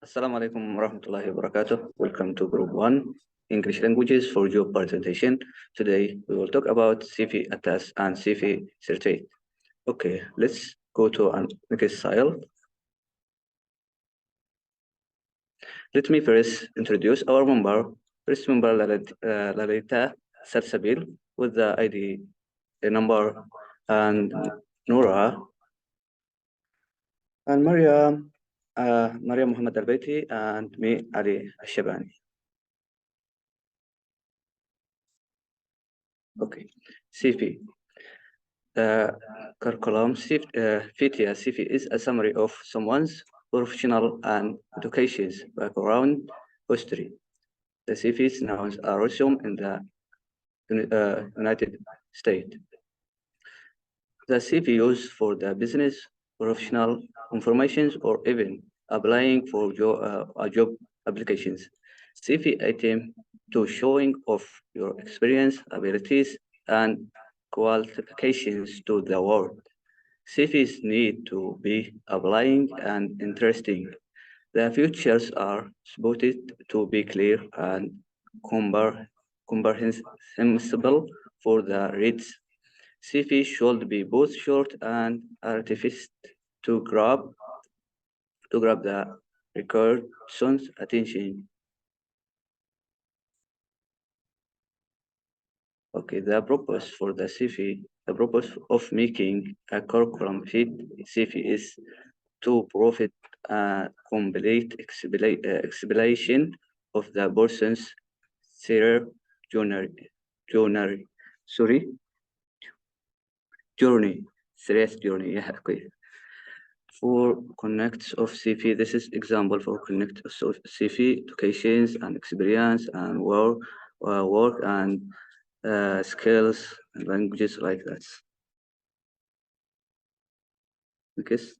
Assalamu alaikum warahmatullahi wabarakatuh. Welcome to Group 1 English Languages for Job Presentation. Today we will talk about CV ATS and CV certificate. Okay, let's go to next slide. Let me first introduce our member. First member Lalita Sarsabil with the ID number, and Noura and Maryam Muhammad Al-Baiti, and me, Ali Al-Shabani. Okay, CV. Curriculum FITIA CV is a summary of someone's professional and education background history. The CV's nouns are resumed in the United States. The CV used for the business, professional information, or even applying for job applications. CV item to showing of your experience, abilities, and qualifications to the world. CVs need to be applying and interesting. The features are supposed to be clear and comprehensible for the reads. CV should be both short and artificial to grab the record's attention. Okay, the purpose for the CV, the purpose of making a curriculum fit CV is to provide a complete explanation of the person's career journey, serious journey, yeah, okay. For connects of CV, this is example for connect of CV, educations and experience and work and skills and languages like that. Next.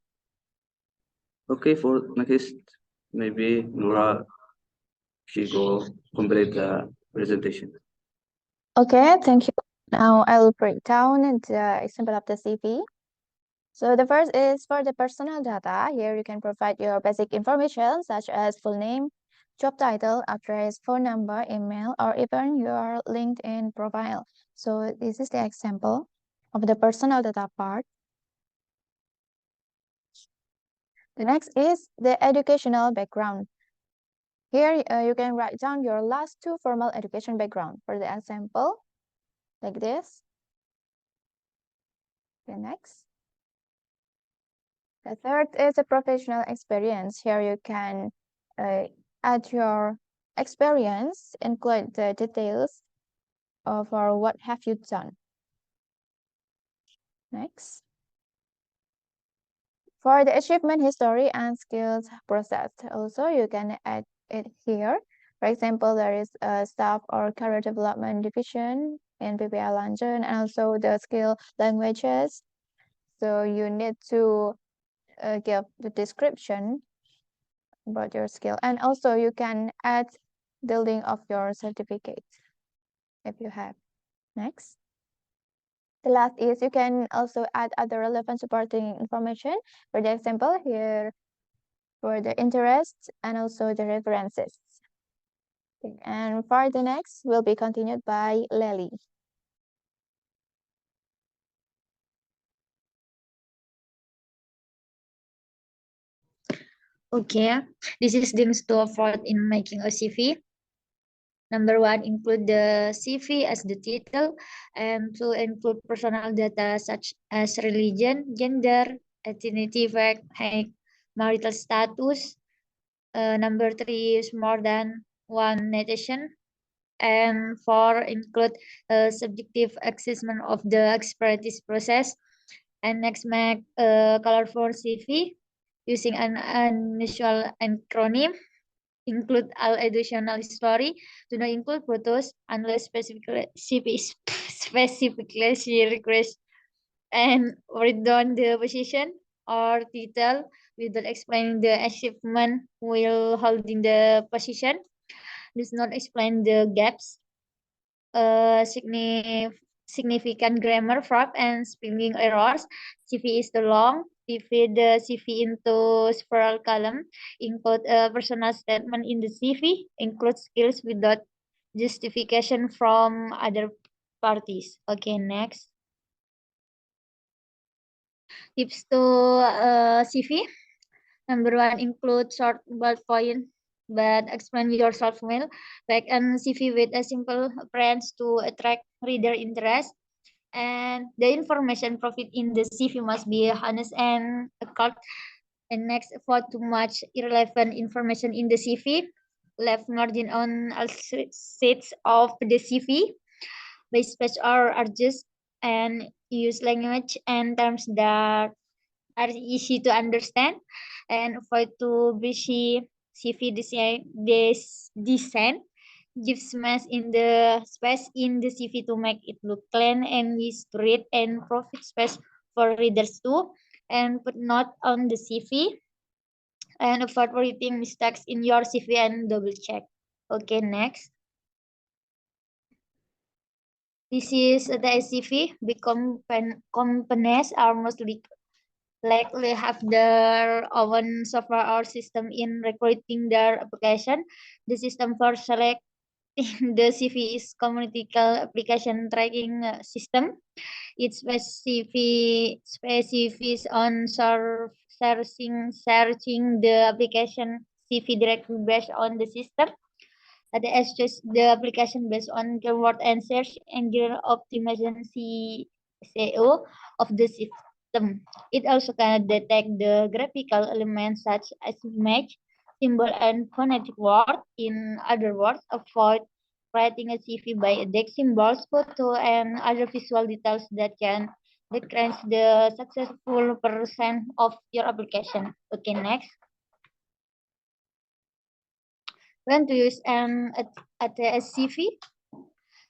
Okay, for next, maybe Nora, she go complete the presentation. Okay, thank you. Now I will break down the example of the CV. So the first is for the personal data. Here you can provide your basic information such as full name, job title, address, phone number, email, or even your LinkedIn profile. So this is the example of the personal data part. The next is the educational background. Here you can write down your last 2 formal education background. For the example, like this. The next. The third is a professional experience. Here you can add your experience, include the details of what have you done. Next. For the achievement history and skills process, also you can add it here. For example, there is a staff or career development division in PPI London, and also the skill languages. So you need to give the description about your skill, and also you can add the link of your certificate if you have. Next. The last is you can also add other relevant supporting information. For the example here, for the interests and also the references. Okay. And for the next will be continued by Lely. Okay, this is things to avoid in making a CV. Number 1, include the CV as the title, and to include personal data such as religion, gender, ethnicity, height, marital status. Number 3 is more than one nation. And 4, include subjective assessment of the expertise process. And next, make a colorful CV using an unusual acronym. Include all additional story. Do not include photos unless specifically request. And write down the position or title without explaining the achievement while holding the position. Does not explain the gaps. Significant grammar, verb, and spelling errors. CV is too long. divide the CV into several columns, include a personal statement in the CV, include skills without justification from other parties. Okay, next. Tips to CV. Number one, include short bullet point, but explain yourself well. Like an CV with a simple appearance to attract reader interest. And the information profit in the CV must be honest and accurate. And next, avoid too much irrelevant information in the CV. Left margin on all sheets of the CV. By space or adjust and use language and terms that are easy to understand, and avoid too busy CV design gives mass in the space in the CV to make it look clean and easy to read, and profit space for readers too, and put note on the CV, and avoid writing mistakes in your CV and double check. Okay, next. This is the CV. Big companies are mostly likely have their own software or system in recruiting their application. The system for selecting the CV is community application tracking system. It specifies on searching the application CV directly based on the system. ATS just the application based on keyword and search engine optimization SEO of the system. It also can detect the graphical elements such as image, symbol, and phonetic word. In other words, avoid writing a CV by adding symbols, photo, and other visual details that can decrease the successful percent of your application. Okay, next. When to use an ATS CV?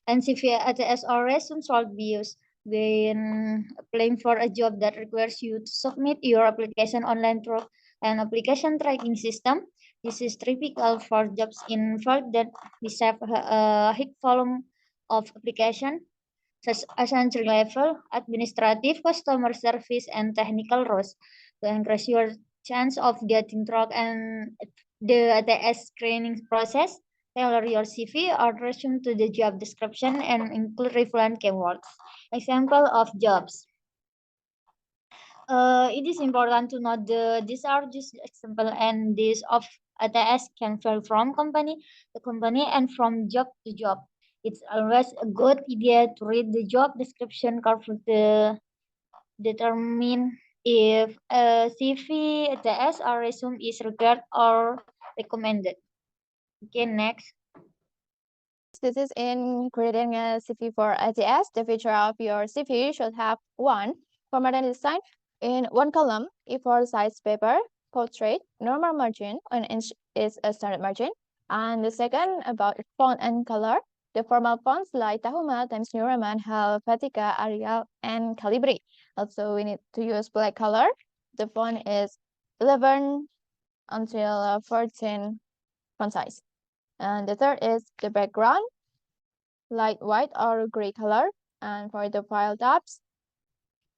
And CV ATS or resume should be used when applying for a job that requires you to submit your application online through an application tracking system. This is typical for jobs in field that receive a high volume of application, such as entry level, administrative, customer service, and technical roles. To increase your chance of getting through and the ATS screening process, tailor your CV or resume to the job description and include relevant keywords. Example of jobs. It is important to note these are just example and these of ATS can vary from company to company and from job to job. It's always a good idea to read the job description carefully to determine if a CV, ATS, or resume is required or recommended. Okay, next. This is in creating a CV for ATS. The feature of your CV should have one, format and design in one column, A4 size paper, portrait, normal margin, 1 inch is a standard margin. And the second about font and color. The formal fonts like Tahoma, Times New Roman, Helvetica, Arial, and Calibri. Also, we need to use black color. The font is 11 until 14 font size. And the third is the background, light white or gray color. And for the file types,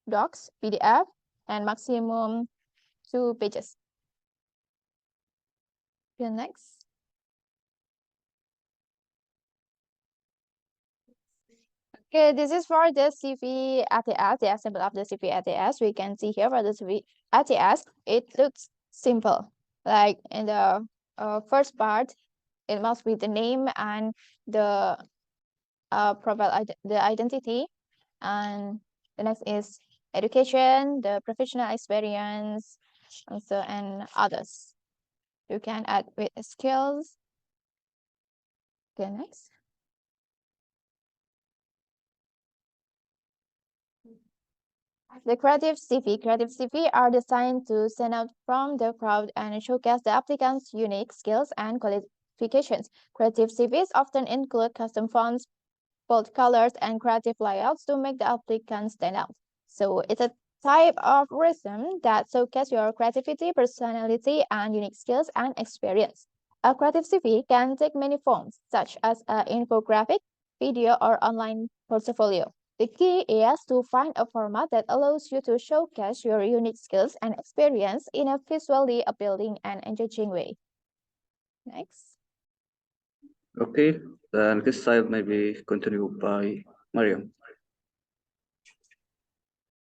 docs, PDF, and maximum 2 pages. Okay, next. Okay, this is for the CV ATS, the assembly of the CV ATS. We can see here for the CV ATS, it looks simple. Like in the first part, it must be the name and the profile, the identity. And the next is education, the professional experience, and others. You can add with skills. Okay, next. The creative CV are designed to stand out from the crowd and showcase the applicant's unique skills and qualifications. Creative CVs often include custom fonts, bold colors, and creative layouts to make the applicant stand out. So it's a type of resume that showcases your creativity, personality, and unique skills and experience. A creative CV can take many forms, such as an infographic, video, or online portfolio. The key is to find a format that allows you to showcase your unique skills and experience in a visually appealing and engaging way. Next. Okay, the next slide may be continued by Mariam.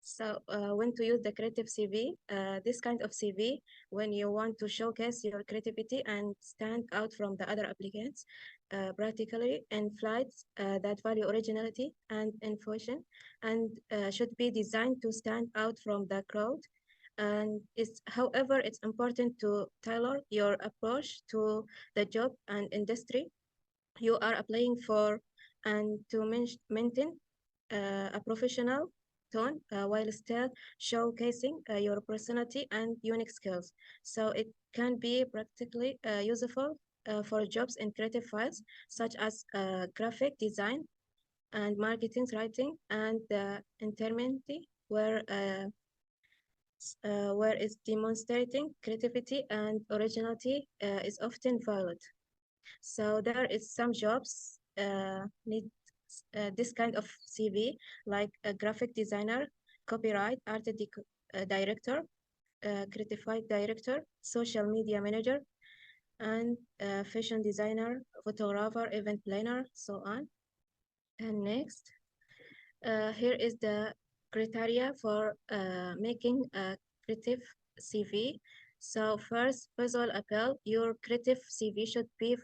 So when to use the creative CV, this kind of CV, when you want to showcase your creativity and stand out from the other applicants, practically in flights that value originality and innovation, and should be designed to stand out from the crowd. And however, it's important to tailor your approach to the job and industry you are applying for, and to maintain a professional tone while still showcasing your personality and unique skills. So it can be practically useful for jobs in creative fields such as graphic design and marketing writing and entertainment, where is demonstrating creativity and originality is often valued. So there is some jobs need this kind of CV, like a graphic designer, copyright, art director, creative director, social media manager, and fashion designer, photographer, event planner, so on. And next, here is the criteria for making a creative CV. So first, visual appeal. Your creative CV should be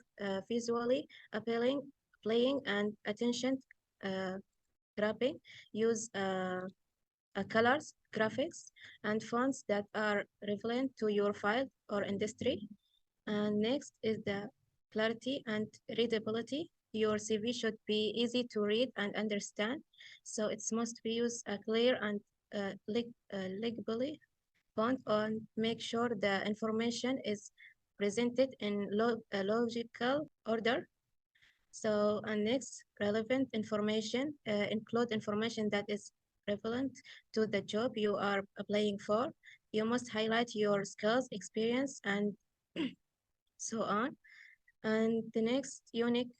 visually appealing, playing, and attention grabbing. Use colors, graphics, and fonts that are relevant to your file or industry. And next is the clarity and readability. Your CV should be easy to read and understand, so it must be used a clear and legibly font, and make sure the information is presented in logical order. So, and next, relevant information, include information that is relevant to the job you are applying for. You must highlight your skills, experience, and so on. And the next, unique,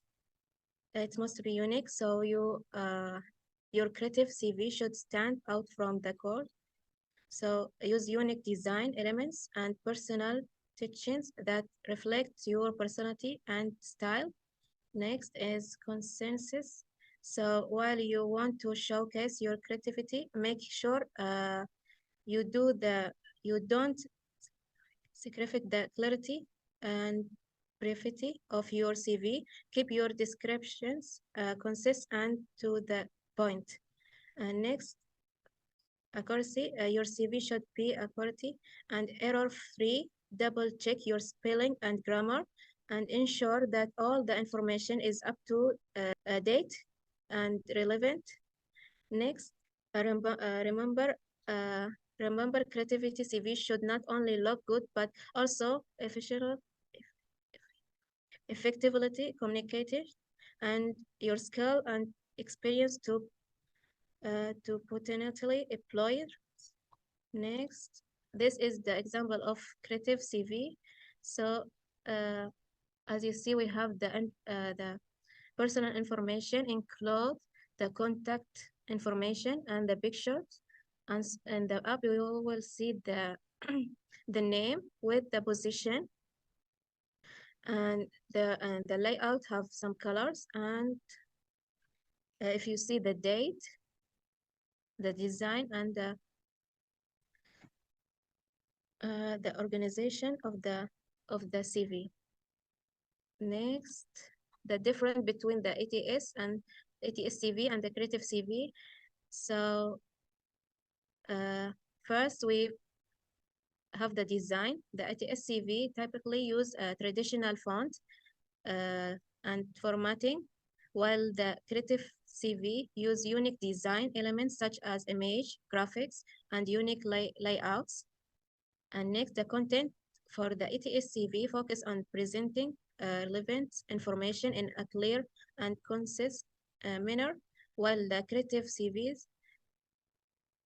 it must be unique. So your creative CV should stand out from the crowd. So use unique design elements and personal touches that reflect your personality and style. Next is consensus. So while you want to showcase your creativity, make sure you don't sacrifice the clarity and brevity of your CV. Keep your descriptions concise and to the point. Next, accuracy. Your CV should be accurate and error-free. Double check your spelling and grammar and ensure that all the information is up to date and relevant. Next, remember creativity CV should not only look good but also effectively communicated, and your skill and experience to potentially employ. Next, this is the example of creative CV. So as you see, we have the personal information, include the contact information and the pictures, and in the app you will see the the name with the position, and the layout have some colors, and if you see the date, the design, and the organization of the CV. Next, the difference between the ATS CV and the creative CV. So first we have the design. The ATS CV typically use a traditional font and formatting, while the creative CV use unique design elements such as image, graphics, and unique layouts. And next, the content for the ATS CV focus on presenting relevant information in a clear and concise manner, while the creative CVs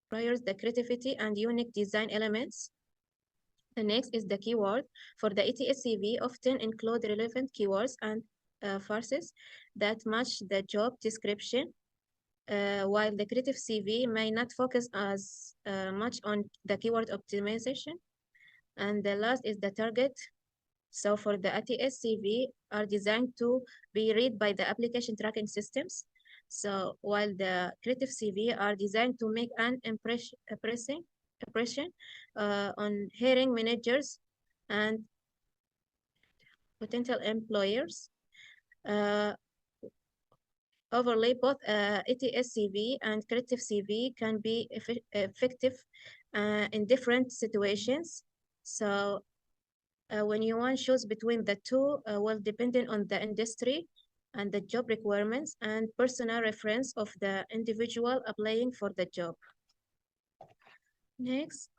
priors the creativity and unique design elements. The next is the keyword. For the ATS CV, often include relevant keywords and phrases that match the job description. while the creative CV may not focus as much on the keyword optimization. And the last is the target. So for the ATS CV are designed to be read by the application tracking systems. So while the creative CV are designed to make an impression on hiring managers and potential employers. Overlay both ATS CV and creative CV can be effective in different situations. So when you want to choose between the two, well, depending on the industry and the job requirements and personal reference of the individual applying for the job. Next.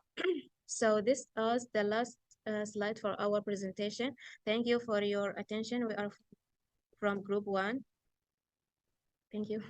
So this is the last slide for our presentation. Thank you for your attention. We are from Group 1. Thank you.